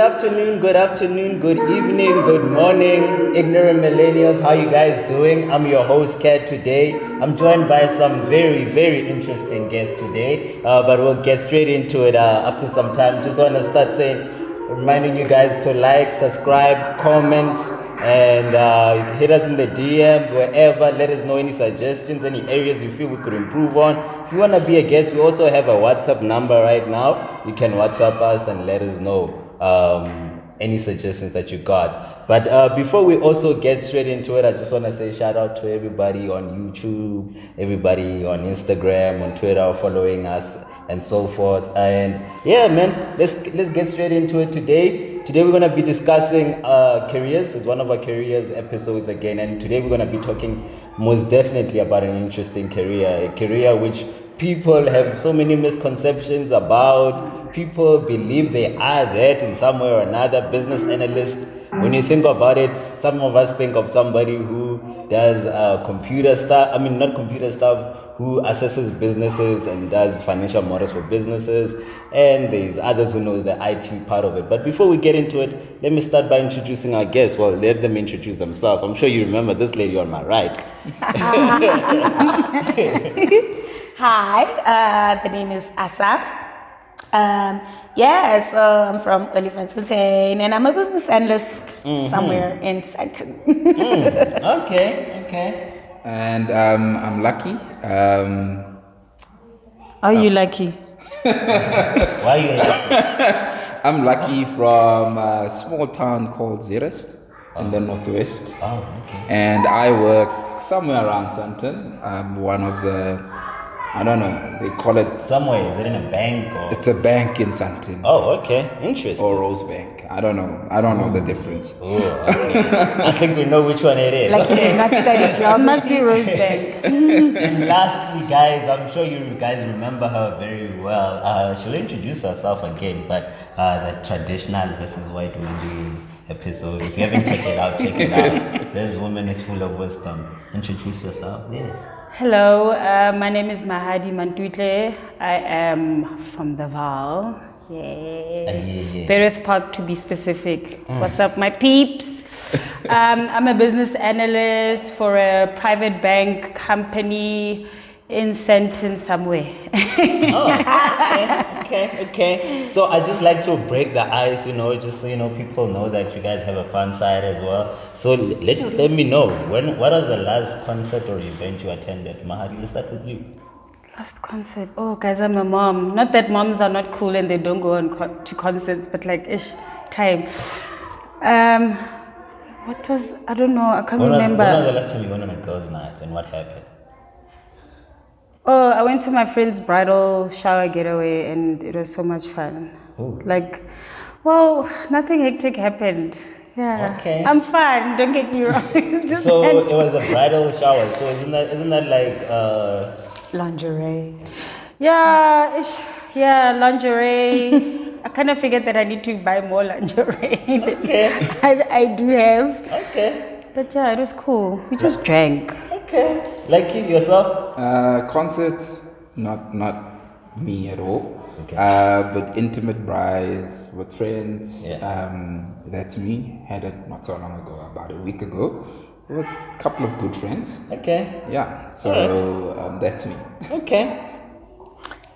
good afternoon, good evening, good morning, ignorant millennials. How you guys doing? I'm your host, Kat. Today, I'm joined by some very, very interesting guests today. But we'll get straight into it after some time. Just want to start reminding you guys to like, subscribe, comment, and hit us in the DMs, wherever. Let us know any suggestions, any areas you feel we could improve on. If you want to be a guest, we also have a WhatsApp number right now. You can WhatsApp us and let us know any suggestions that you got. But before we also get straight into it, I just want to say shout out to everybody on YouTube, everybody on Instagram, on Twitter, following us and so forth. And yeah, man, let's get straight into it today. Today we're going to be discussing careers. It's one of our careers episodes again, and today we're going to be talking most definitely about an interesting career, a career which people have so many misconceptions about. People believe they are that in some way or another. Business analyst, when you think about it, some of us think of somebody who does computer stuff, not computer stuff, who assesses businesses and does financial models for businesses, and there's others who know the IT part of it. But before we get into it, let me start by introducing our guests. Well, let them introduce themselves. I'm sure you remember this lady on my right. Hi, the name is Asa. So I'm from Olifantsfontein, and I'm a business analyst somewhere in Sandton. Okay. And I'm Lucky. Are you lucky? Why are you lucky? I'm Lucky from a small town called Zerest in the northwest. Oh, okay. And I work somewhere around Sandton. I'm one of the, I don't know, they call it... Somewhere, is it in a bank or? It's a bank in Sandton. Oh, okay. Interesting. Or Rose Bank. I don't know the difference. Oh, okay. I think we know which one it is. Like you did not study geography. Must be Rose Bank. And lastly, guys, I'm sure you guys remember her very well. She'll introduce herself again, but the traditional versus white women episode. If you haven't checked it out, check it out. This woman is full of wisdom. Introduce yourself. Yeah. Hello, my name is Mahali and I am from the Val. Yeah. Berith Park to be specific. What's up, my peeps? I'm a business analyst for a private bank company in Sandton somewhere. Okay. So I just like to break the ice, just so people know that you guys have a fun side as well. So let me know what was the last concert or event you attended. Mahali, let's start with you. Last concert. Oh, guys, I'm a mom. Not that moms are not cool and they don't go on to concerts, but time. What was? I don't know. I can't remember. When was the last time you went on a girls' night and what happened? Oh, I went to my friend's bridal shower getaway and it was so much fun. Ooh. Nothing hectic happened. Yeah. Okay. I'm fun, don't get me wrong. It's just so it was a bridal shower. So isn't that like Lingerie. Yeah, lingerie. I kind of figured that I need to buy more lingerie. Okay. I do have. Okay. But yeah, it was cool. We just drank. Okay. Like you yourself? Concerts, not me at all. Okay. But intimate brides with friends. Yeah. That's me. Had it not so long ago, about a week ago, with a couple of good friends. Okay. Yeah. So that's me. Okay.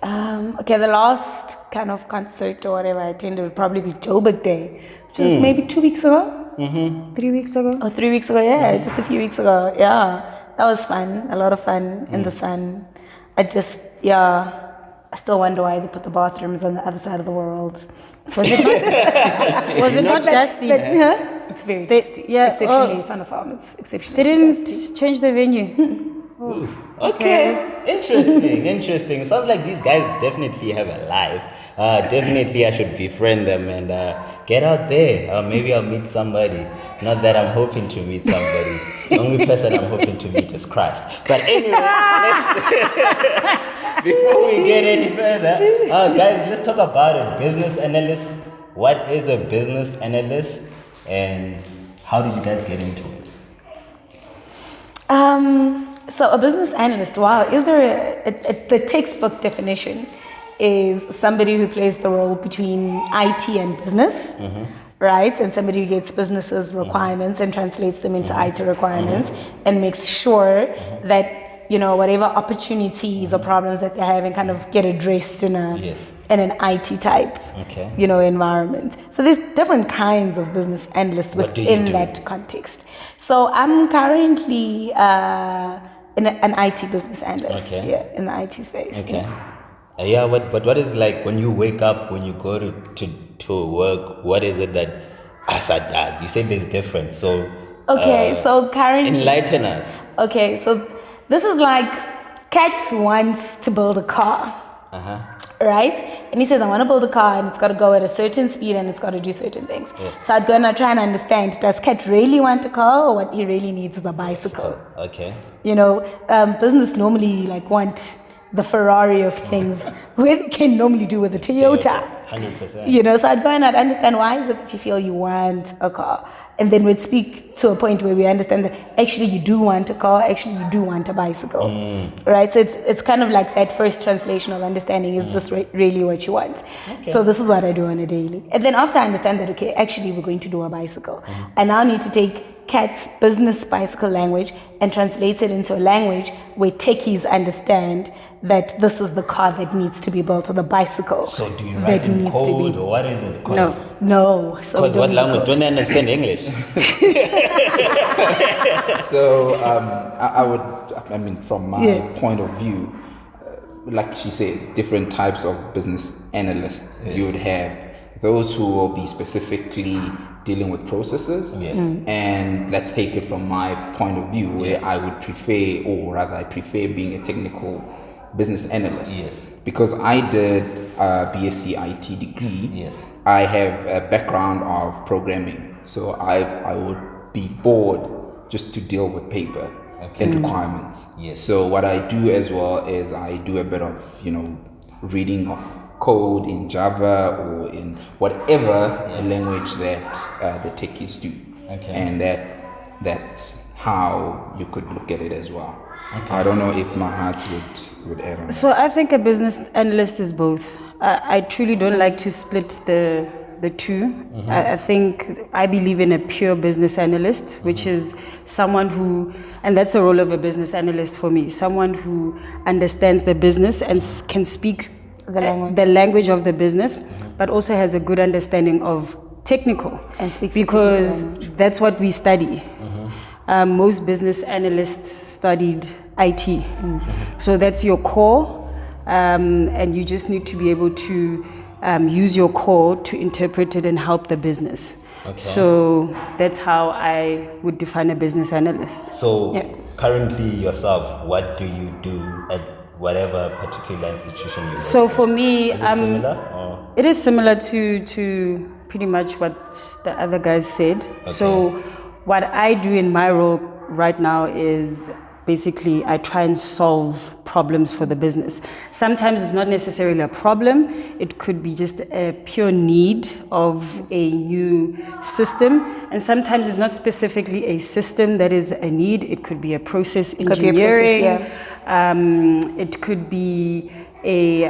The last kind of concert or whatever I attended would probably be Joburg Day, which was maybe 2 weeks ago. 3 weeks ago. Oh, 3 weeks ago, yeah, just a few weeks ago. Yeah, that was fun, a lot of fun in the sun. I still wonder why they put the bathrooms on the other side of the world. Was it not dusty? It's very dusty. Yeah, exceptionally, it's on a farm, it's exceptionally They didn't dusty. change the venue. Okay. Interesting. Sounds like these guys definitely have a life. Definitely I should befriend them and get out there. Maybe I'll meet somebody. Not that I'm hoping to meet somebody. The only person I'm hoping to meet is Christ. But anyway, before we get any further, guys, let's talk about a business analyst. What is a business analyst and how did you guys get into it? So a business analyst, wow, is there the textbook definition is somebody who plays the role between IT and business, right? And somebody who gets businesses requirements and translates them into IT requirements and makes sure that, you know, whatever opportunities or problems that they're having kind of get addressed in an IT type, you know, environment. So there's different kinds of business analysts within that context. So I'm currently an IT business analyst, in the IT space. But what is like when you wake up, when you go to work, what is it that ASA does? You said there's different, so so currently enlighten us. Okay, so this is like Kat wants to build a car, right? And he says, I want to build a car and it's got to go at a certain speed and it's got to do certain things. So I'm going to try and understand, does Kat really want a car or what he really needs is a bicycle? You know, business normally like want the Ferrari of things where they can normally do with a Toyota. 100%. You know, so I'd go and I'd understand why is it that you feel you want a car, and then we'd speak to a point where we understand that actually you do want a car, actually you do want a bicycle, right? So it's kind of like that first translation of understanding, is this really what you want? So this is what I do on a daily. And then after I understand that, okay, actually we're going to do a bicycle, I now need to take Kat's business bicycle language and translate it into a language where techies understand that this is the car that needs to be built, or the bicycle. So do you write in code, or what is it? No. Because what language? Don't they understand English? So I mean, from my point of view, like she said, different types of business analysts. You would have those who will be specifically dealing with processes, and let's take it from my point of view, where I would prefer, or rather I prefer being a technical business analyst, because I did a BSc IT degree. I have a background of programming, so I would be bored just to deal with paper and requirements. So what I do as well is I do a bit of, you know, reading of code in Java or in whatever language that the techies do, and that's how you could look at it as well. I don't know if Mahat would add on. So I think a business analyst is both. I truly don't like to split the two. I believe in a pure business analyst, which is someone who, and that's the role of a business analyst for me, someone who understands the business and can speak the language of the business, but also has a good understanding of technical, and speaks because that's what we study. Most business analysts studied IT, so that's your core, and you just need to be able to use your core to interpret it and help the business. So that's how I would define a business analyst. So currently yourself, what do you do at whatever particular institution you work So for me, is it similar? Or? It is similar to pretty much what the other guys said. So what I do in my role right now is basically I try and solve problems for the business. Sometimes it's not necessarily a problem. It could be just a pure need of a new system. And sometimes it's not specifically a system that is a need. It could be a process engineering. It could be a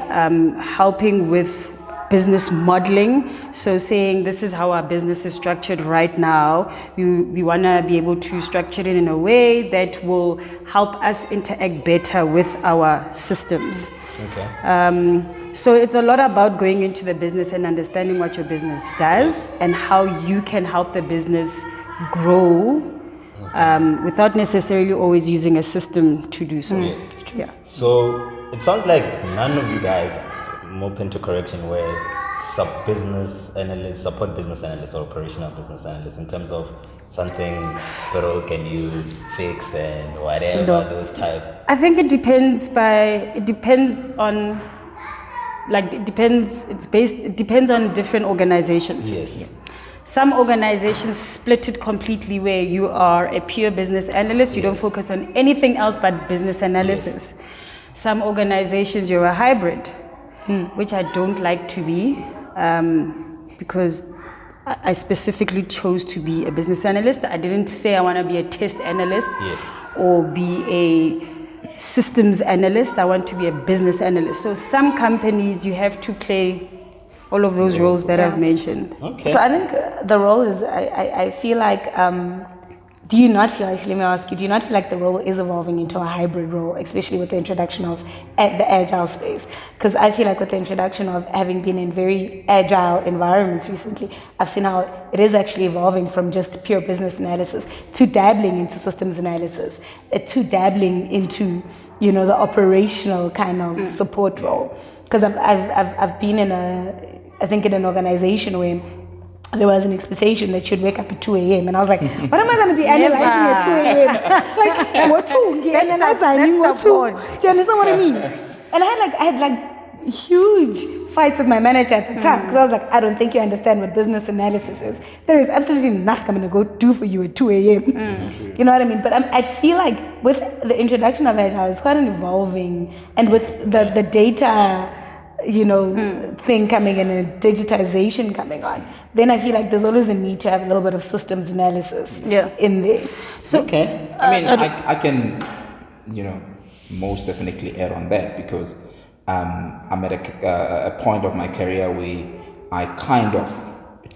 helping with business modeling. So saying this is how our business is structured right now. We want to be able to structure it in a way that will help us interact better with our systems. So it's a lot about going into the business and understanding what your business does and how you can help the business grow without necessarily always using a system to do so. So it sounds like none of you guys, I'm open to correction, were business analysts, support business analysts or operational business analysts in terms of something broke and you fix and whatever, those type. I think it depends on different organizations. Some organizations split it completely where you are a pure business analyst, you don't focus on anything else but business analysis. Some organizations you're a hybrid, which I don't like to be, because I specifically chose to be a business analyst. I didn't say I want to be a test analyst or be a systems analyst. I want to be a business analyst. So some companies you have to play all of those roles that I've mentioned. Okay. So I think the role is, I feel like, do you not feel, actually, let me ask you, do you not feel like the role is evolving into a hybrid role, especially with the introduction of the agile space? Because I feel like with the introduction of having been in very agile environments recently, I've seen how it is actually evolving from just pure business analysis to dabbling into systems analysis, to dabbling into, you know, the operational kind of support role. Because I've been in in an organization where there was an expectation that you'd wake up at 2 a.m. And I was like, what am I going to be analyzing at 2 a.m.? Like, what to get? And That's what to? Do you understand what I mean? And I had huge fights with my manager at the time because I was like, I don't think you understand what business analysis is. There is absolutely nothing I'm going to go do for you at 2 a.m. You know what I mean? But I feel like with the introduction of Agile, it's quite an evolving, and with the data, you know, thing coming in and digitization coming on, then I feel like there's always a need to have a little bit of systems analysis in there. So, okay. I mean, I can, you know, most definitely add on that because I'm at a point of my career where I kind of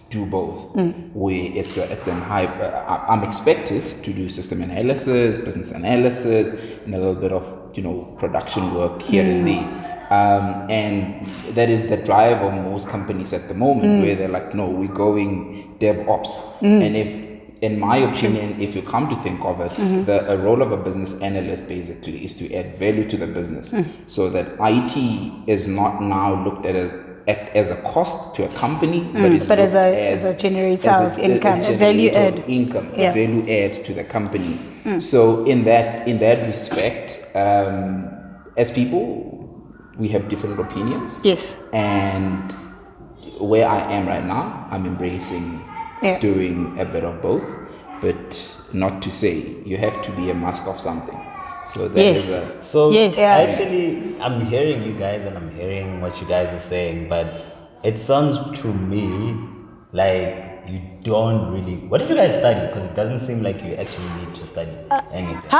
do both. Where it's an I'm expected to do system analysis, business analysis, and a little bit of, you know, production work here and there. And that is the drive of most companies at the moment, where they're like, no, we're going DevOps. And if, in my opinion, if you come to think of it, the role of a business analyst basically is to add value to the business, so that IT is not now looked at as a cost to a company, but as a generator of income, a value add to the company. So in that respect, as people, we have different opinions. Yes. And where I am right now, I'm embracing doing a bit of both, but not to say you have to be a master of something. So that is actually, I'm hearing you guys and I'm hearing what you guys are saying, but it sounds to me like you don't really. What did you guys study? Because it doesn't seem like you actually need to study anything.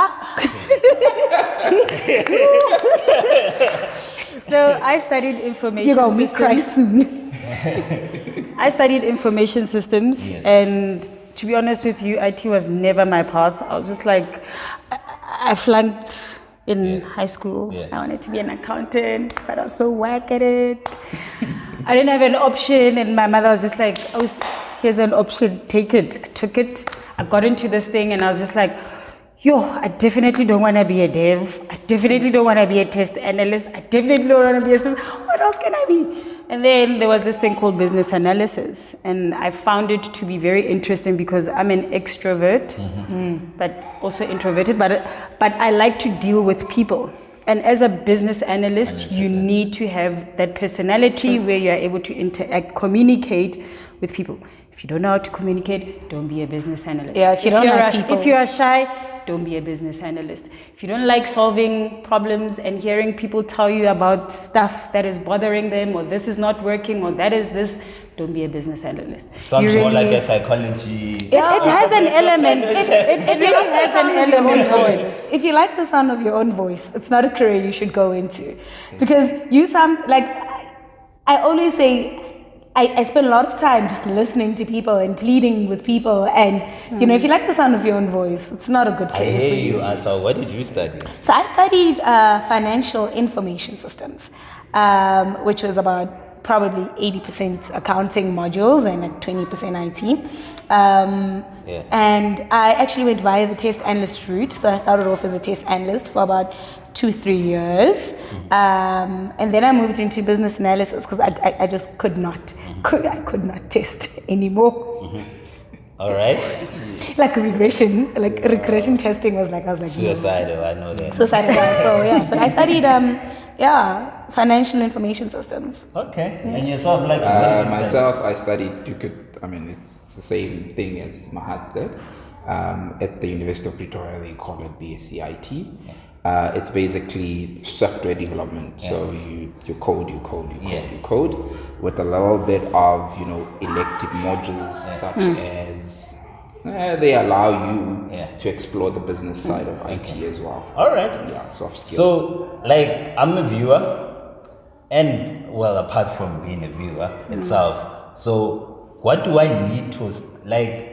So I studied information You're gonna systems. cry soon. I studied information systems, and to be honest with you, IT was never my path. I was just like, I flunked in high school. I wanted to be an accountant, but I was so whack at it. I didn't have an option, and my mother was just like, oh, here's an option, take it. I took it. I got into this thing, and I was just like, I definitely don't want to be a dev. I definitely don't want to be a test analyst. I definitely don't want to be a... What else can I be? And then there was this thing called business analysis. And I found it to be very interesting because I'm an extrovert, but also introverted. But I like to deal with people. And as a business analyst, 100%. You need to have that personality where you're able to interact, communicate with people. If you don't know how to communicate, don't be a business analyst. Yeah, if you are shy, don't be a business analyst. If you don't like solving problems and hearing people tell you about stuff that is bothering them, or this is not working, or that is this, don't be a business analyst. Sounds more like a psychology. It has an element. It really has an element to it. If you like the sound of your own voice, it's not a career you should go into. Because you sound like, I always say, I spend a lot of time just listening to people and pleading with people, and you know, if you like the sound of your own voice, it's not a good career. I hear you, Asa. What did you study? So I studied financial information systems, which was about probably 80% accounting modules and like 20% IT. And I actually went via the test analyst route. So I started off as a test analyst for about 2-3 years, and then I moved into business analysis because I just could not test anymore. All right. Like regression testing was like, I was like suicidal. No. I know that. Suicidal. So but I studied financial information systems. Okay. And yourself, like myself, I studied. It's the same thing as Mahat's did. At the University of Pretoria, they call it BSc IT. It's basically software development. So you code with a little bit of elective modules such as They allow you Yeah. to explore the business side of IT as well. All right. Yeah, soft skills. So, like, I'm a viewer, and well, apart from being a viewer itself, so what do I need to like?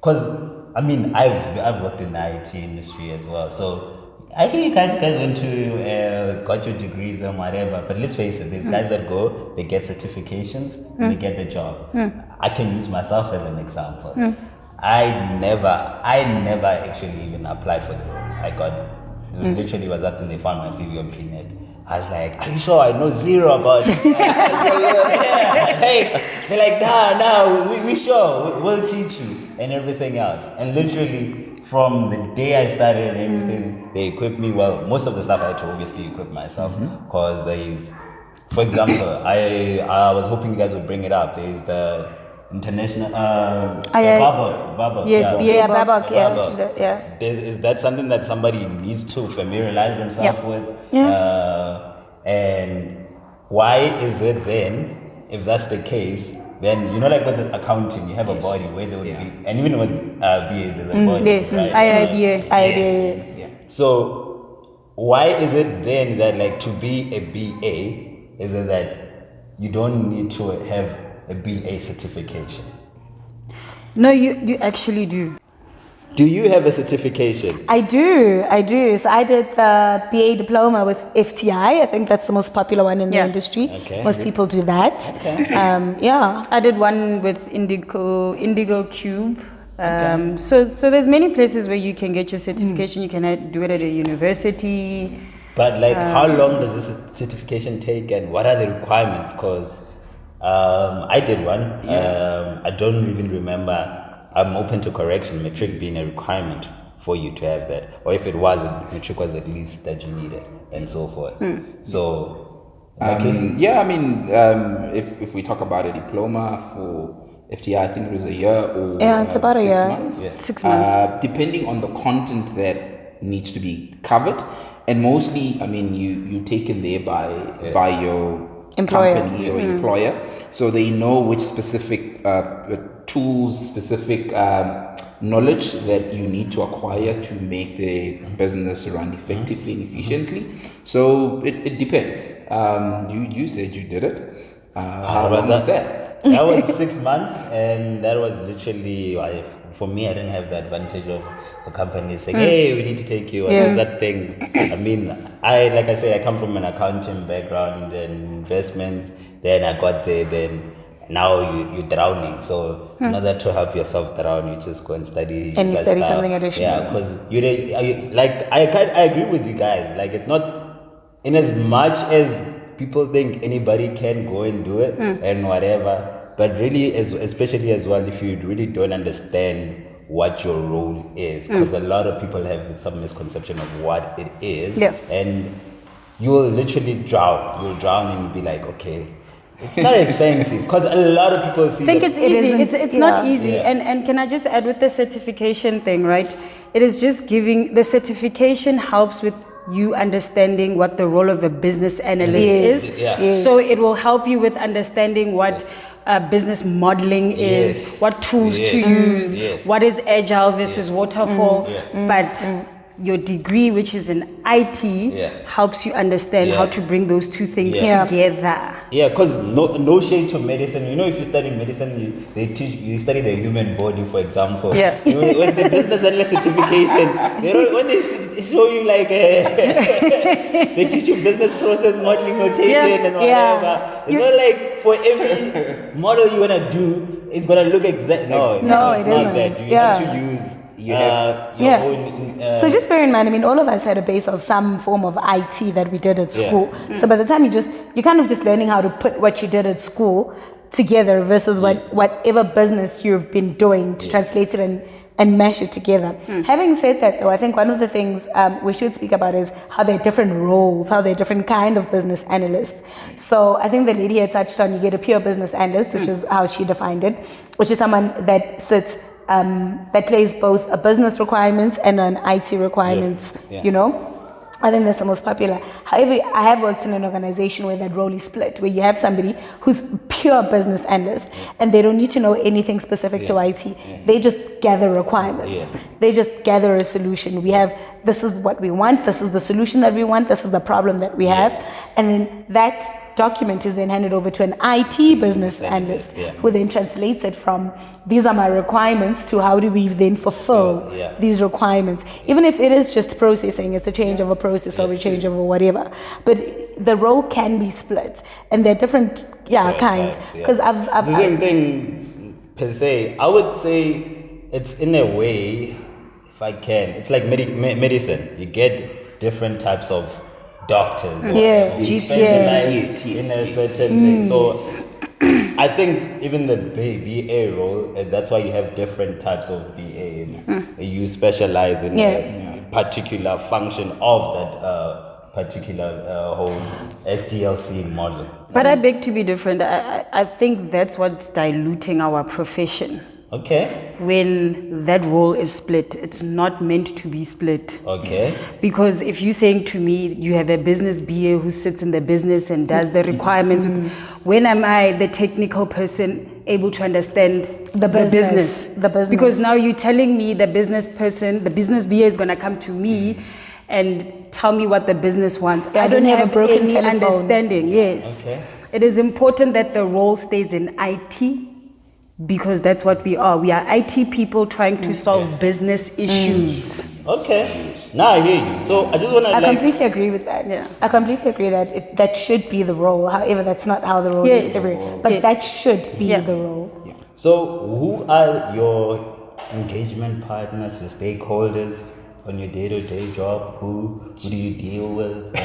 Cause I mean, I've worked in the IT industry as well, so. I hear you guys went to got your degrees and whatever, but let's face it, there's guys that go, they get certifications, and they get the job. I can use myself as an example. I never actually even applied for the role. I got literally was that when they found my CV on PNet. I was like, are you sure? I know zero about it. They're like, nah, we sure, we'll teach you and everything else. And literally from the day I started and everything, they equipped me well. Most of the stuff I had to obviously equip myself because there is, for example, I was hoping you guys would bring it up. There is the international Babok. Yes, Babok, Babok. yeah. Is that something that somebody needs to familiarize themselves with? And why is it then, if that's the case, then you know, like with accounting, you have a body where there would be, and even with BAs, there's a body. Yes, right? IIBA. Yeah. So why is it then that like to be a BA, is it that you don't need to have a BA certification? No, you actually do. Do you have a certification? I do. So I did the BA diploma with FTI. I think that's the most popular one in the industry. Okay. Most people do that. Okay. I did one with Indigo Cube. So there's many places where you can get your certification. You can do it at a university. But like, how long does this certification take, and what are the requirements? Because I did one. I don't even remember. I'm open to correction. Metric being a requirement for you to have that, or if it wasn't, metric was at least that you needed, and so forth. So, if we talk about a diploma for FTI, I think it was a year or it's about a 6 year. months. 6 months. Depending on the content that needs to be covered, and mostly, you taken there by your Employer. company or employer, so they know which specific tools, specific knowledge that you need to acquire to make the business run effectively and efficiently. So it depends. You said you did it. How long was that? That was 6 months, and that was literally, for me, I didn't have the advantage of the company saying, hey, we need to take you. It's that thing. I mean, like I say, I come from an accounting background and investments. Then I got there, then now you're drowning. So in order to help yourself drown, you just go and study. And you study something additional. Yeah, because I agree with you guys. Like, it's not, in as much as people think anybody can go and do it and whatever, but really, especially as well, if you really don't understand what your role is, because a lot of people have some misconception of what it is, and you will literally drown. You'll drown and you'll be like, okay, it's not as fancy, because a lot of people see. I think it's easy. It's not easy. Yeah. And can I just add with the certification thing, right? It is just giving, the certification helps with you understanding what the role of a business analyst is. Yeah. Yes. So it will help you with understanding what business modeling is, what tools to use, what is agile versus waterfall. But your degree, which is in IT, helps you understand how to bring those two things together. Yeah, because no shade to medicine. You know, if you study medicine, you study the human body, for example. Yeah. With the business analyst certification, when they show you like, they teach you business process modeling, notation, and whatever. It's not like for every model you wanna do, it's gonna look exact. No, it's not that. You have to use. You have your own. So just bear in mind, I mean, all of us had a base of some form of IT that we did at school. So by the time you're kind of just learning how to put what you did at school together versus whatever business you've been doing to translate it and mash it together. Having said that, though, I think one of the things we should speak about is how there are different roles, how there are different kind of business analysts. So I think the lady here touched on, you get a pure business analyst, which is how she defined it, which is someone that sits that plays both a business requirements and an IT requirements, you know. I think that's the most popular. However, I have worked in an organization where that role is split, where you have somebody who's pure business analyst and they don't need to know anything specific to IT. They just gather requirements. They just gather a solution. We have, this is what we want, this is the solution that we want, this is the problem that we have. And then that document is then handed over to an IT business analyst who then translates it from these are my requirements to how do we then fulfill these requirements. Even if it is just processing, it's a change of a process or a change of a whatever. But the role can be split and there are different kinds. Because I've it's the same thing per se. I would say it's in a way, if I can, it's like medicine. You get different types of doctors who specialize in a certain thing. So I think even the BA role, that's why you have different types of BAs. You specialize in a particular function of that particular whole SDLC model. But I beg to be different. I think that's what's diluting our profession. Okay. When that role is split, it's not meant to be split. Okay. Because if you're saying to me, you have a business BA who sits in the business and does the requirements, when am I, the technical person, able to understand the business? Because now you're telling me the business person, the business BA is going to come to me and tell me what the business wants. I don't have a broken any telephone. understanding. Yes. Okay. It is important that the role stays in IT. Because that's what we are. We are IT people trying to solve business issues. Okay. Now I hear you. So I just want to completely agree with that. Yeah. I completely agree that that should be the role. However, that's not how the role is everywhere. But that should be the role. Yeah. So who are your engagement partners, your stakeholders on your day-to-day job? Who do you deal with?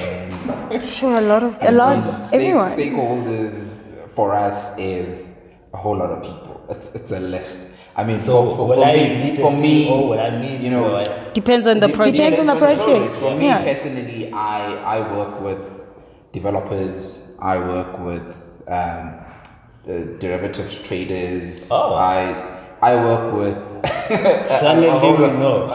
Sure, a lot. Everyone. Stakeholders for us is a whole lot of people. It's a list. I mean, so for me, depends on the project. Depends on the project. For me personally, I work with developers. I work with derivatives traders. I work with some of you know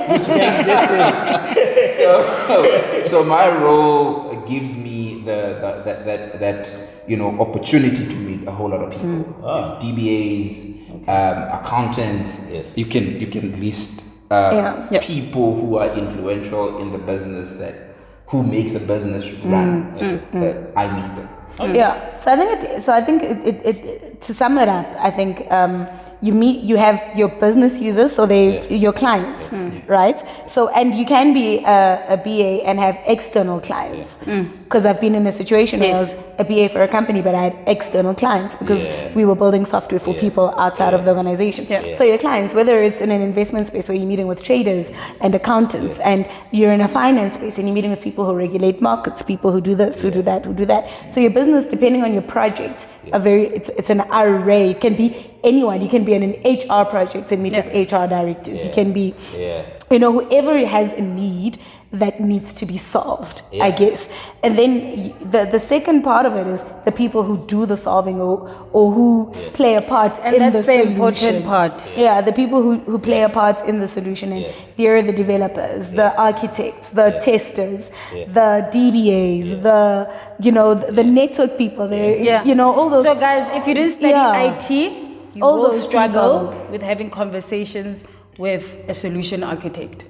which bank this is. So my role gives me that opportunity to meet a whole lot of people. DBAs, accountants. Yes. You can list people who are influential in the business, who makes the business run. I meet them. Okay. Yeah. So I think it to sum it up, I think you have your business users, so they your clients, right? So and you can be a BA and have external clients, because I've been in a situation where I was a BA for a company, but I had external clients because we were building software for people outside of the organization. So your clients, whether it's in an investment space where you're meeting with traders and accountants, and you're in a finance space and you're meeting with people who regulate markets, people who do this, who do that, who do that. So your business, depending on your project, it's an array. It can be anyone. You can be in an HR project and meet with HR directors. You can be, whoever has a need that needs to be solved, I guess. And then the second part of it is the people who do the solving or who play a part in the solution. And that's the important part. Yeah, the people who play a part in the solution. And there are the developers, the architects, the testers, the DBAs, the network people, all those. So guys, if you didn't study IT, you will struggle with having conversations with a solution architect.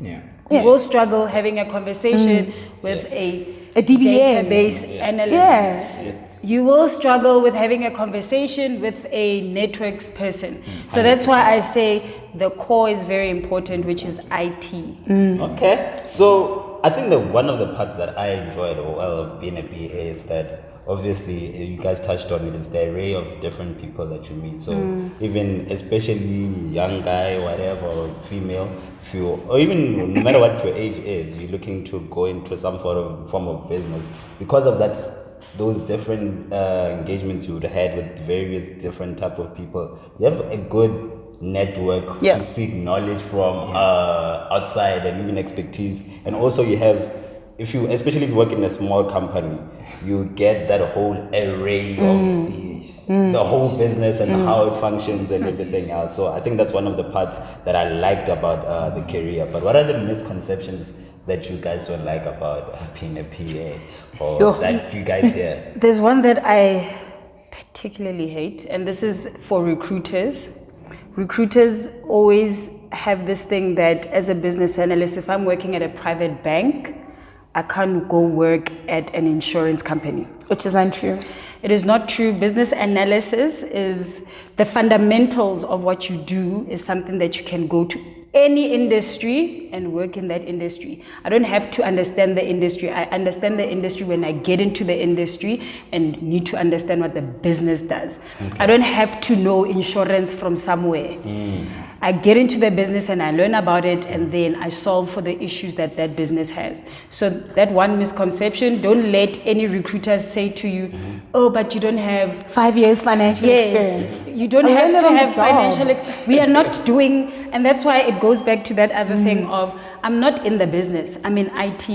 You will struggle having a conversation with a DBA. database analyst. You will struggle with having a conversation with a networks person. So that's why I say the core is very important, which is IT. Okay. So I think that one of the parts that I enjoyed of being a BA is that obviously you guys touched on it, is the array of different people that you meet. So even especially young guy, whatever, or female, or even no matter what your age is, you're looking to go into some form of business. Because of that, those different engagements you would have had with various different type of people, you have a good network to seek knowledge from outside, and even expertise. And also you have, especially if you work in a small company, you get that whole array of the whole business and how it functions and everything else. So I think that's one of the parts that I liked about the career. But what are the misconceptions that you guys don't like about being a PA, or Yo. that you guys hear? There's one that I particularly hate, and this is for recruiters. Recruiters always have this thing that as a business analyst, if I'm working at a private bank, I can't go work at an insurance company. Which is untrue. It is not true. Business analysis is the fundamentals of what you do, is something that you can go to any industry and work in that industry. I don't have to understand the industry. I understand the industry when I get into the industry and need to understand what the business does. Okay. I don't have to know insurance from somewhere. I get into the business and I learn about it, and then I solve for the issues that that business has. So that one misconception, don't let any recruiters say to you, oh, but you don't have 5 years financial experience. You don't have to have financial. We are not doing, and that's why it goes back to that other thing of, I'm not in the business, I'm in IT.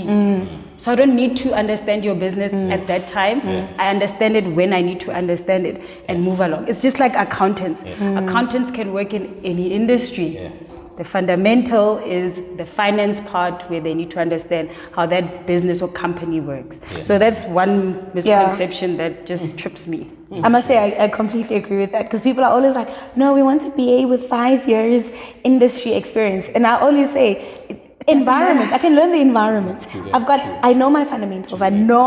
So I don't need to understand your business at that time. I understand it when I need to understand it and move along. It's just like accountants. Accountants can work in any industry. The fundamental is the finance part, where they need to understand how that business or company works. So that's one misconception that just trips me. I must say, I completely agree with that, because people are always like, no, we want a BA with 5 years industry experience. And I always say, environment, I can learn the environment. I know my fundamentals. I know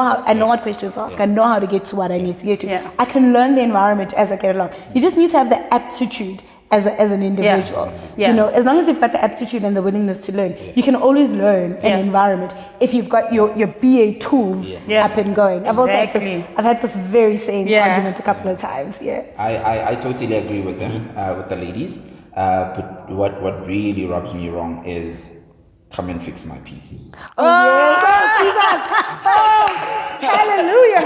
what questions to ask. I know how to get to what I need to get to. I can learn the environment as I get along. You just need to have the aptitude as an individual. You know, as long as you've got the aptitude and the willingness to learn, you can always learn an environment if you've got your BA tools up and going. I've also had this very same argument a couple of times. I totally agree with them, with the ladies. But what really rubs me wrong is, come and fix my PC. Yes, Jesus! Oh, hallelujah!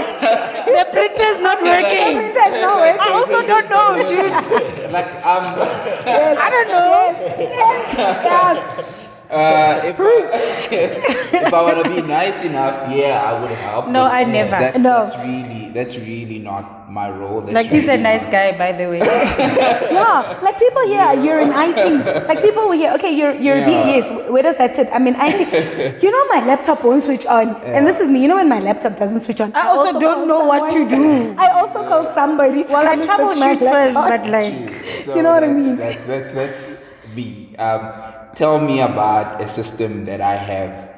The printer's not working. The printer's not working. I also don't know, dude. Like, yes, I don't know. If I want to be nice enough, I would help. No, I never. That's really not my role. Like, he's a nice guy, by the way. Like people here, you're in IT. Like people here, okay, you're yes. Where does that sit? I'm in IT. You know, my laptop won't switch on, and this is me. You know, when my laptop doesn't switch on, I also don't know what to do. I also call somebody to come and switch my first, laptop. but like, so you know what I mean? That's me. Tell me about a system that I have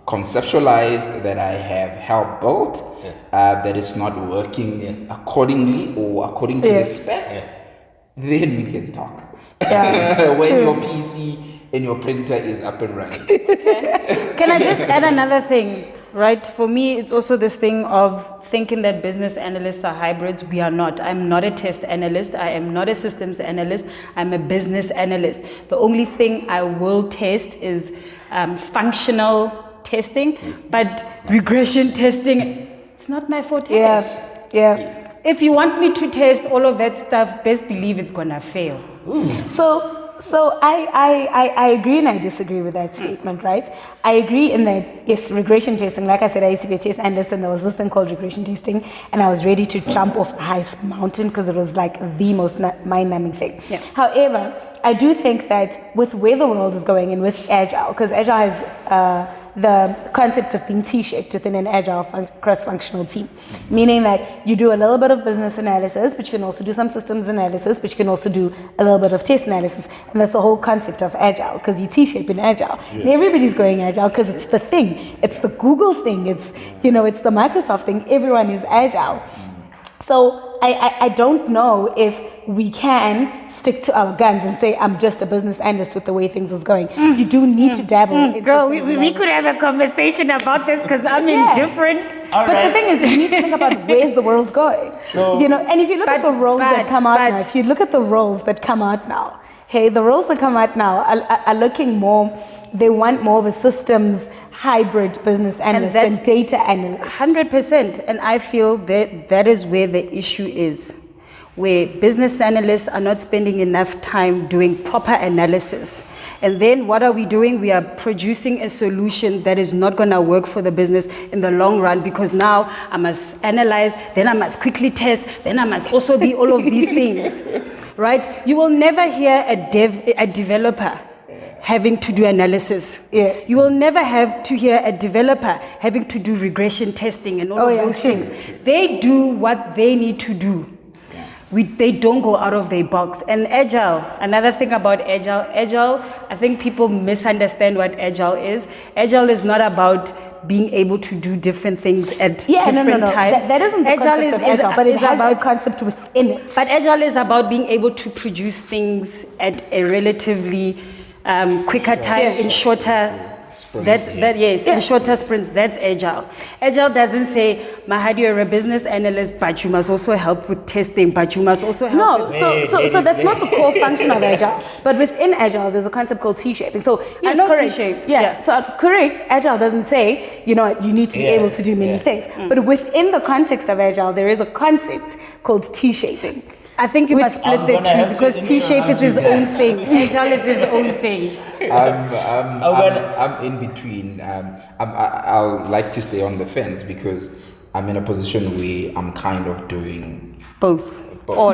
conceptualized, that I have helped build, that is not working accordingly or according to the spec. Then we can talk. When your PC and your printer is up and running. Can I just add another thing? Right? For me, it's also this thing of thinking that business analysts are hybrids. We are not. I'm not a test analyst. I am not a systems analyst. I'm a business analyst. The only thing I will test is functional testing, but regression testing, it's not my forte. If you want me to test all of that stuff, best believe it's gonna fail. So I agree and I disagree with that statement, right? I agree in that, yes, regression testing, like I said, I used to be a test analyst, and there was this thing called regression testing, and I was ready to jump off the highest mountain because it was like the most mind-numbing thing. However, I do think that with where the world is going and with Agile, because Agile has the concept of being T-shaped within an Agile cross-functional team, meaning that you do a little bit of business analysis, but you can also do some systems analysis, but you can also do a little bit of test analysis, and that's the whole concept of Agile, because you T-shape in Agile. And everybody's going Agile because it's the thing, it's the Google thing, it's the Microsoft thing, everyone is Agile. So I don't know if we can stick to our guns and say, I'm just a business analyst with the way things is going. You do need to dabble in Girl, we could have a conversation about this because I'm indifferent. But the thing is, you need to think about where's the world going. So, and if you look at the roles that come out now, if you look at the roles that come out now, the roles that come out now are looking more, they want more of a systems hybrid business analyst than data analyst. 100%. And I feel that is where the issue is, where business analysts are not spending enough time doing proper analysis. And then what are we doing? We are producing a solution that is not going to work for the business in the long run, because now I must analyze, then I must quickly test, then I must also be all of these things, right? You will never hear a developer having to do analysis. Yeah. You will never have to hear a developer having to do regression testing and all of those things. They do what they need to do. They don't go out of their box. And agile, another thing about agile, I think people misunderstand what agile is. Agile is not about being able to do different things at different times. That isn't the concept of agile, but it has a concept within it. But agile is about being able to produce things at a relatively quicker time, in shorter in shorter sprints. That's agile. Agile doesn't say, Mahadi, you're a business analyst, but you must also help with testing, but you must also help with... So that's not the core function of agile. But within agile, there's a concept called T-shaping. So I know T-shape. Yeah. So correct, agile doesn't say, you need to be able to do many things. But within the context of agile, there is a concept called T-shaping. I think you must split the two, because T-shape is his own thing. Agile is his own thing. I'm in between. I'll like to stay on the fence because I'm in a position where I'm kind of doing both. All.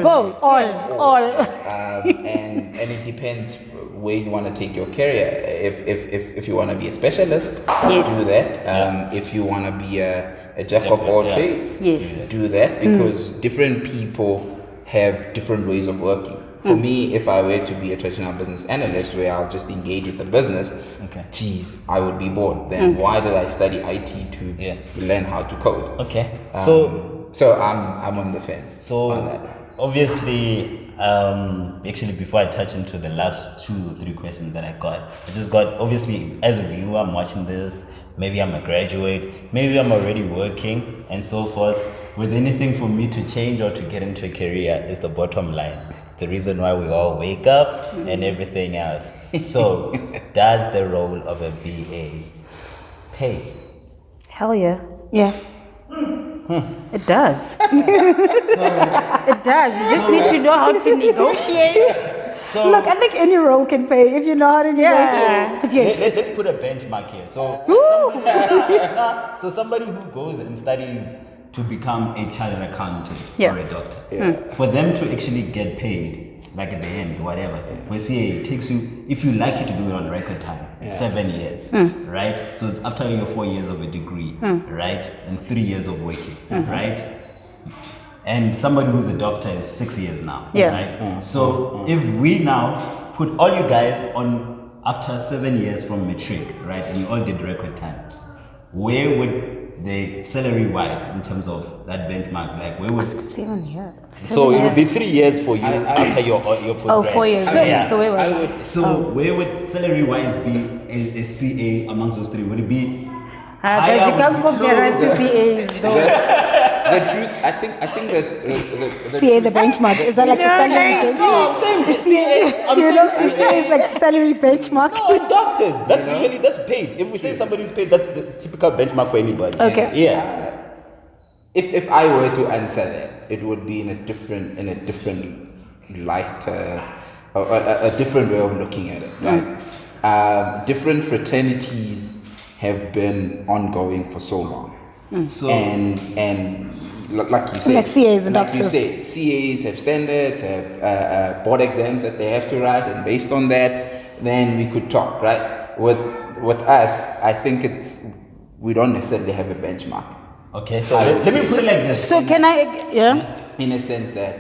And it depends where you want to take your career. If you want to be a specialist, do that. If you want to be a jack of all trades, do that, because different people have different ways of working. For me, if I were to be a traditional business analyst where I'll just engage with the business, I would be bored. Then why did I study IT to learn how to code? Okay. So I'm on the fence. So on that. Obviously, actually before I touch into the last 2 or 3 questions that I just got, obviously as a viewer, I'm watching this, maybe I'm a graduate, maybe I'm already working and so forth. With anything for me to change or to get into a career is the bottom line. It's the reason why we all wake up and everything else. So, does the role of a BA pay? Hell yeah. Yeah. It does. It does. You just need to know how to negotiate. So, look, I think any role can pay if you know how to negotiate. But yes. Let's put a benchmark here. So, somebody who goes and studies to become a chartered accountant or a doctor, for them to actually get paid, like at the end, whatever, for CA, it takes you, if you like it, to do it on record time, 7 years, right? So it's after your 4 years of a degree, right? And 3 years of working, right? And somebody who's a doctor is 6 years now, right? So if we now put all you guys on after 7 years from matric, right? And you all did record time, where would the salary wise, in terms of that benchmark, like where would 7 years? So it would be 3 years for you after your postgrad. 4 years. So where was where would salary wise be a CA amongst those 3? Would it be because you can't compare us to CAs though. The truth, I think that CA the benchmark, is that like a salary benchmark? No, I'm saying CA is like salary benchmark. No, doctors. That's paid. If we say somebody's paid, that's the typical benchmark for anybody. Okay. Yeah. If I were to answer that, it would be in a different light, a different way of looking at it. Right? Different fraternities have been ongoing for so long. And like you say, like CAs and like doctors. you say, CAs have standards, have board exams that they have to write, and based on that, then we could talk, right? With us, I think we don't necessarily have a benchmark. Okay, so let me put it like this. So can I, in a sense that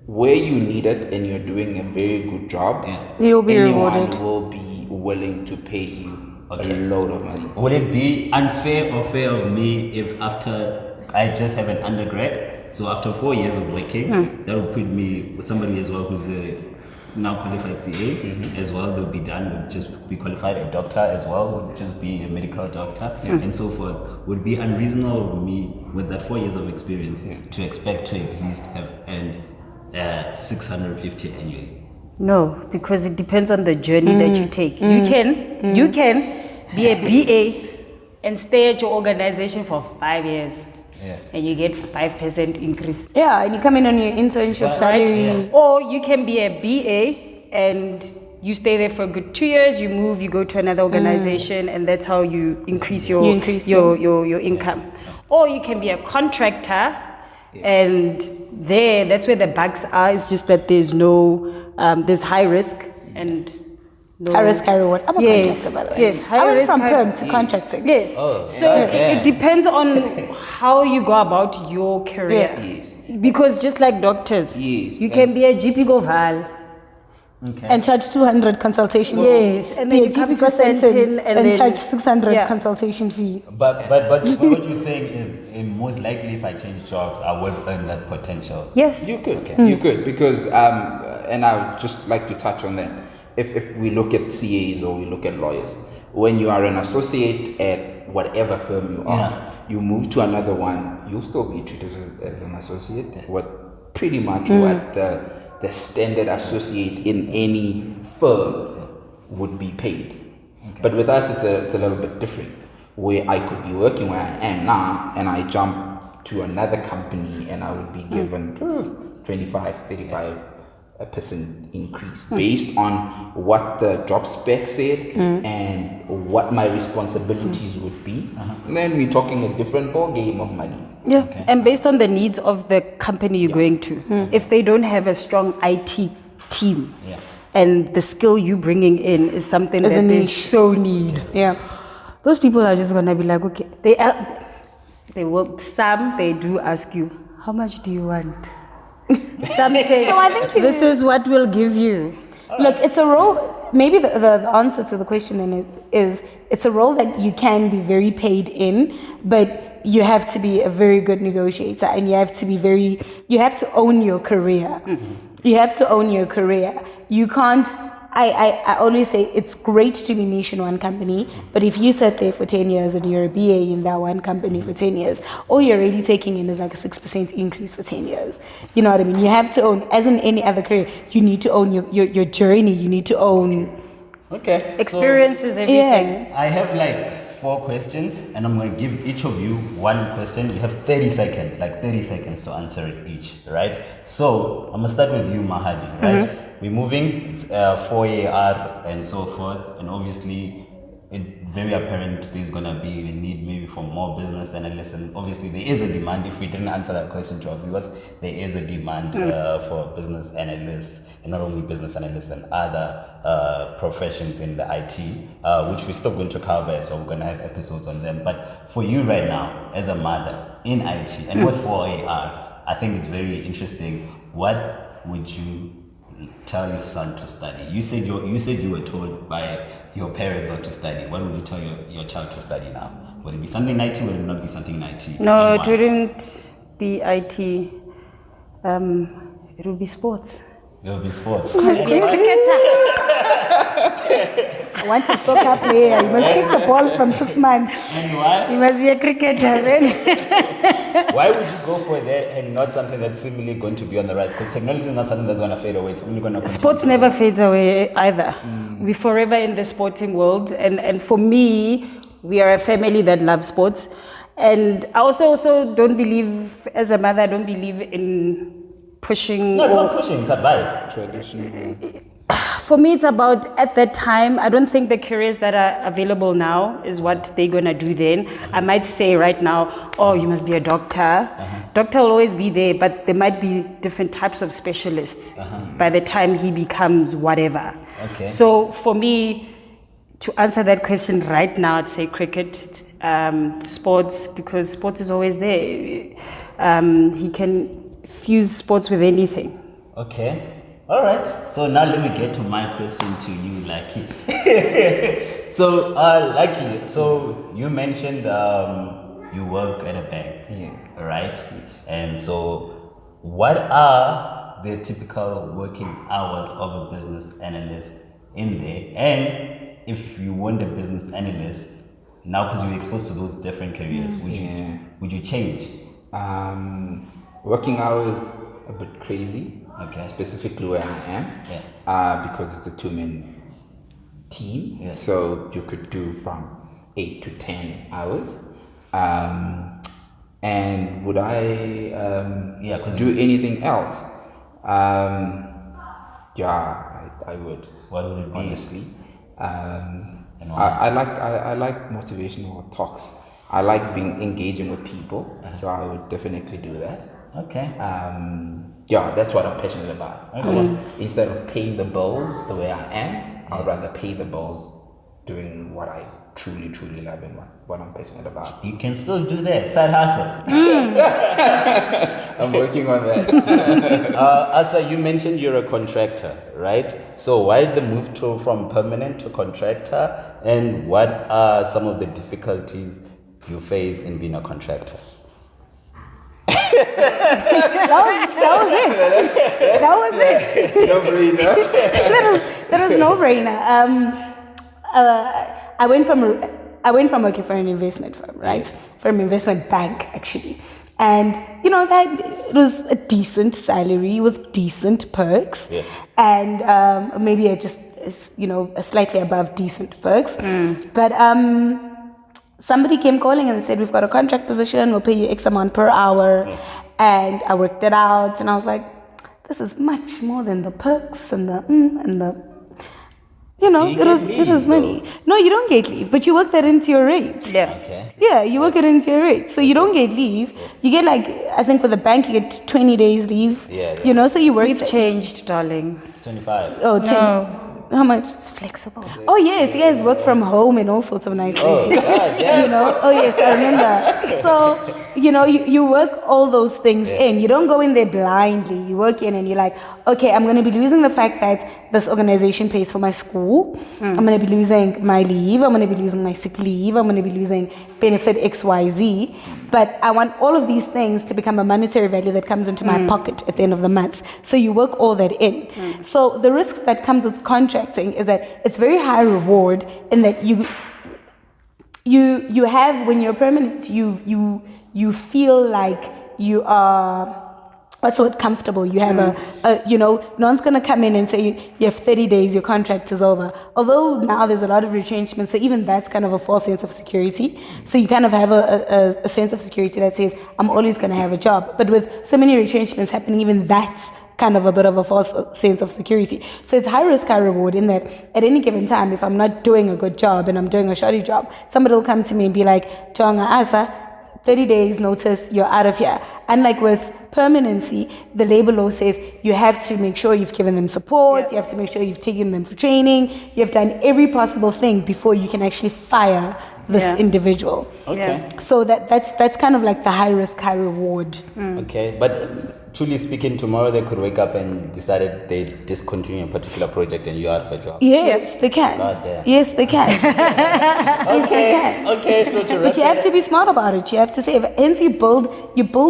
where you need it and you're doing a very good job, you'll be anyone rewarded. will be willing to pay you a load of money. Would it be unfair or fair of me if after I just have an undergrad, so after 4 years of working, that would put me with somebody as well who's a now qualified CA as well, they'll be done, they'll just be qualified, a doctor as well, would just be a medical doctor and so forth. Would be unreasonable of me with that 4 years of experience to expect to at least have earned 650 annually. No, because it depends on the journey that you take. You can be a BA and stay at your organization for 5 years. And you get 5% increase. Yeah, and you come in on your internship salary. Or you can be a BA and you stay there for a good 2 years, you move, you go to another organization, and that's how you increase your income. Or you can be a contractor, and that's where the bugs are. It's just that there's no, there's high risk, and No. High risk, high reward. I'm a contractor, by the way. Yes, I went from perm to contracting. Yes. Oh, So it depends on how you go about your career. Yes. Because just like doctors, Yes, you can be a GP Goval. Okay. And charge 200 consultation fee. Yes, and then Be a you come GP to Sentin and then- charge 600 Yeah. consultation fee. But what you're saying is most likely if I change jobs, I would earn that potential. Yes. You could, you could, because and I would just like to touch on that. If we look at CAs or we look at lawyers, when you are an associate at whatever firm you are, you move to another one, you'll still be treated as an associate. What pretty much what the standard associate in any firm would be paid. Okay. But with us, it's a little bit different, where I could be working where I am now and I jump to another company and I would be given 25, 35% increase based on what the job spec said and what my responsibilities would be. And then we're talking a different ball game of money. Yeah, and based on the needs of the company you're going to. If they don't have a strong IT team, and the skill you bringing in is something that they so need, those people are just gonna be like, okay, they will. Some they do ask you, how much do you want? Some say, So I think this is what we'll give you. Look, it's a role, maybe the answer to the question then is it's a role that you can be very paid in, but you have to be a very good negotiator and you have to own your career. You have to own your career. You can't, I always say it's great to be niche in one company, but if you sat there for 10 years and you're a BA in that one company for 10 years, all you're really taking in is like a 6% increase for 10 years. You know what I mean? You have to own, as in any other career, you need to own your journey. You need to own... Okay. Experiences, everything. I have like 4 questions and I'm going to give each of you one question. You have 30 seconds, like 30 seconds to answer it each, right? So I'm going to start with you, Mahadi, right? We're moving, it's 4AR and so forth, and obviously it's very apparent there's going to be a need maybe for more business analysts, and obviously there is a demand. If we didn't answer that question to our viewers, there is a demand for business analysts, and not only business analysts and other professions in the IT, which we're still going to cover, so we're going to have episodes on them. But for you right now, as a mother in IT and with 4AR, I think it's very interesting. What would you tell your son to study? You said you were told by your parents what to study. What would you tell your child to study now? Would it be something in IT? Would it not be something in IT? No, it wouldn't be IT. It would be sports. It would be sports. I want a soccer player. You must kick the ball from 6 months. And why? You must be a cricketer then. Why would you go for that and not something that's similarly going to be on the rise? Because technology is not something that's going to fade away. It's only going to continue. Sports never fades away either. We're forever in the sporting world. And for me, we are a family that loves sports. And I also don't believe, as a mother, I don't believe in pushing. No, it's not pushing, it's advice. Traditional. For me, it's about at that time. I don't think the careers that are available now is what they're going to do then. I might say right now, oh, you must be a doctor. Doctor will always be there, but there might be different types of specialists by the time he becomes whatever. Okay. So for me, to answer that question right now, I'd say cricket, sports, because sports is always there. He can fuse sports with anything. Okay. All right. So now let me get to my question to you, Lucky. So, Lucky, so you mentioned you work at a bank, right? Yes. And so what are the typical working hours of a business analyst in there? And if you weren't a business analyst, now because you're exposed to those different careers, would you change? Working hours a bit crazy. Okay. Specifically where I am, because it's a 2-man team, so you could do from 8 to 10 hours. And would I do anything else? I would. What would it be? Honestly, I like motivational talks. I like engaging with people, so I would definitely do that. Okay. That's what I'm passionate about. Instead of paying the bills the way I am, I'd rather pay the bills doing what I truly, truly love and what I'm passionate about. You can still do that. Side hustle. I'm working on that. Asa, you mentioned you're a contractor, right? So why the move from permanent to contractor, and what are some of the difficulties you face in being a contractor? That was it. No brainer. That was no brainer. I went from working for an investment firm, right? Yes. For an investment bank, actually. And, that it was a decent salary with decent perks. Yeah. And maybe a slightly above decent perks. But somebody came calling and said, we've got a contract position, we'll pay you X amount per hour. And I worked it out, and I was like, this is much more than the perks and the it was money. No, you don't get leave, but you work that into your rates. Yeah. Okay. Yeah, you work it into your rates. So you don't get leave. You get I think with the bank, you get 20 days leave. Yeah. So you work. We've changed, darling. It's 25. Oh, 10. No. How much? It's flexible. Oh, yes. You guys work from home and all sorts of nice things. Oh, God, yeah. Oh, yes, I remember. So, you work all those things in. You don't go in there blindly. You work in and you're like, okay, I'm going to be losing the fact that this organization pays for my school. I'm going to be losing my leave. I'm going to be losing my sick leave. I'm going to be losing benefit XYZ. But I want all of these things to become a monetary value that comes into my pocket at the end of the month. So you work all that in. So the risks that comes with contracting is that it's very high reward in that you have, when you're permanent, you feel like you are also comfortable. You have no one's going to come in and say you have 30 days, your contract is over. Although now there's a lot of retrenchment, so even that's kind of a false sense of security. So you kind of have a sense of security that says, I'm always going to have a job. But with so many retrenchments happening, even that's kind of a bit of a false sense of security. So it's high risk, high reward in that at any given time, if I'm not doing a good job and I'm doing a shoddy job, somebody will come to me and be like, Jonga Asa, 30 days notice, you're out of here. Unlike with permanency, the labor law says you have to make sure you've given them support, you have to make sure you've taken them for training, you have done every possible thing before you can actually fire this individual. Okay. So that's kind of like the high risk, high reward. Okay, but truly speaking, tomorrow they could wake up and decided they discontinue a particular project and you're out of a job. Yes, they can. God damn. Yes, they can. Yes, they can. Okay, so to But you have to be smart about it. You have to save. Hence, you build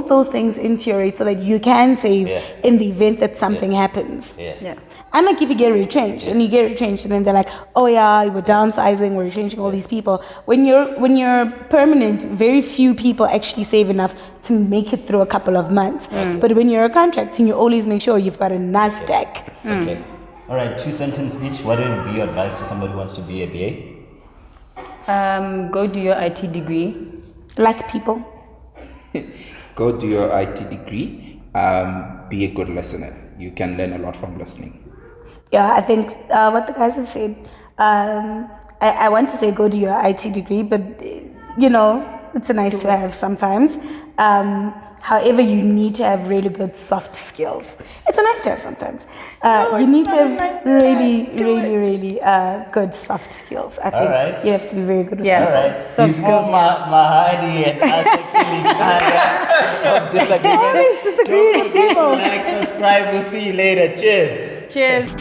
those things into your rate so that you can save in the event that something happens. Yeah. Unlike if you get retrenched and then they're like, oh yeah, we're downsizing, we're retrenching all these people. When you're permanent, very few people actually save enough to make it through a couple of months. But when you're a contractor, you always make sure you've got a NASDAQ. Okay. All right, 2 sentences each. What would be your advice to somebody who wants to be a BA? Go do your IT degree. Like people. Go do your IT degree. Be a good listener. You can learn a lot from listening. Yeah, I think what the guys have said, I want to say go do your IT degree, but it's a nice to have sometimes. However, you need to have really good soft skills. It's a nice to have sometimes. You need to have really good soft skills. I think you have to be very good with All people. right. So before Mahali and Asa kill each other, Always disagree with people. Like, subscribe. We'll see you later. Cheers. Cheers.